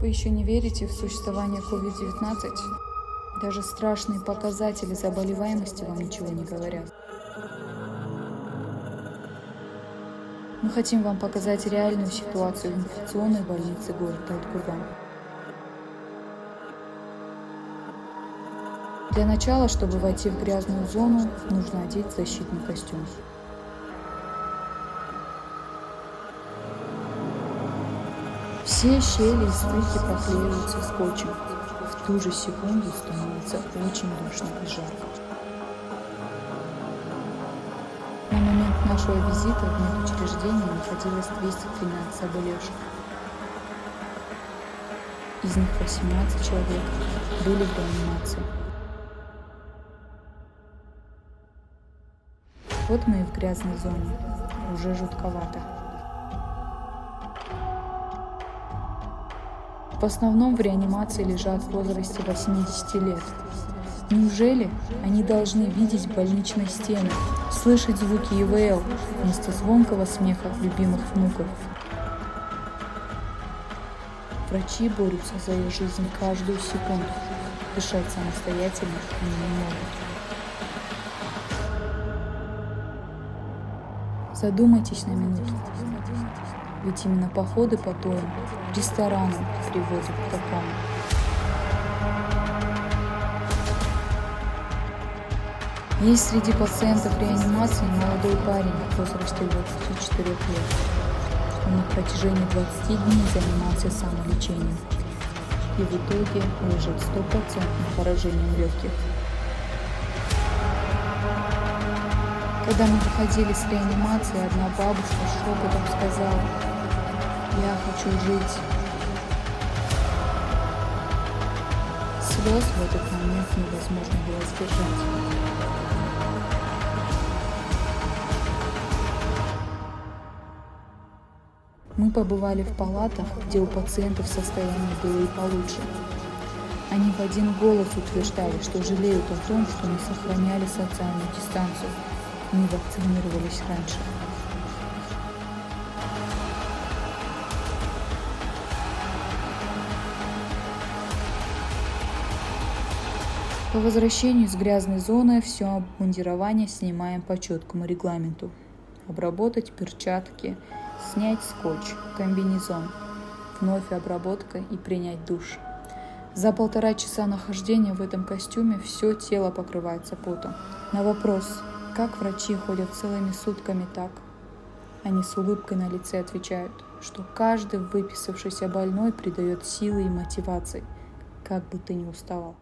Вы еще не верите в существование COVID-19? Даже страшные показатели заболеваемости вам ничего не говорят. Мы хотим вам показать реальную ситуацию в инфекционной больнице города Талдыкурган. Для начала, чтобы войти в грязную зону, нужно одеть защитный костюм. Все щели и стыки проклеиваются скотчем. В ту же секунду становится очень душно и жарко. На момент нашего визита в медучреждении находилось 213 заболевших. Из них 18 человек были в реанимации. Вот мы и в грязной зоне. Уже жутковато. В основном в реанимации лежат в возрасте 80 лет. Неужели они должны видеть больничные стены, слышать звуки ИВЛ вместо звонкого смеха любимых внуков? Врачи борются за их жизнь каждую секунду. Дышать самостоятельно они не могут. Задумайтесь на минуту. Ведь именно походы по тоям, рестораны приводят к такому. Есть среди пациентов реанимации молодой парень в возрасте 24 лет. Он на протяжении 20 дней занимался самолечением и в итоге лежит 100% поражением легких. Когда мы выходили с реанимации, одна бабушка шепотом сказала: «Я хочу жить». Слез в этот момент невозможно было сдержать. Мы побывали в палатах, где у пациентов состояние было и получше. Они в один голос утверждали, что жалеют о том, что не сохраняли социальную дистанцию, не вакцинировались раньше. По возвращению из грязной зоны все обмундирование снимаем по четкому регламенту. Обработать перчатки, снять скотч, комбинезон, вновь обработка и принять душ. За 1,5 часа нахождения в этом костюме все тело покрывается потом. На вопрос, как врачи ходят целыми сутками так, они с улыбкой на лице отвечают, что каждый выписавшийся больной придает силы и мотивации, как бы ты ни уставал.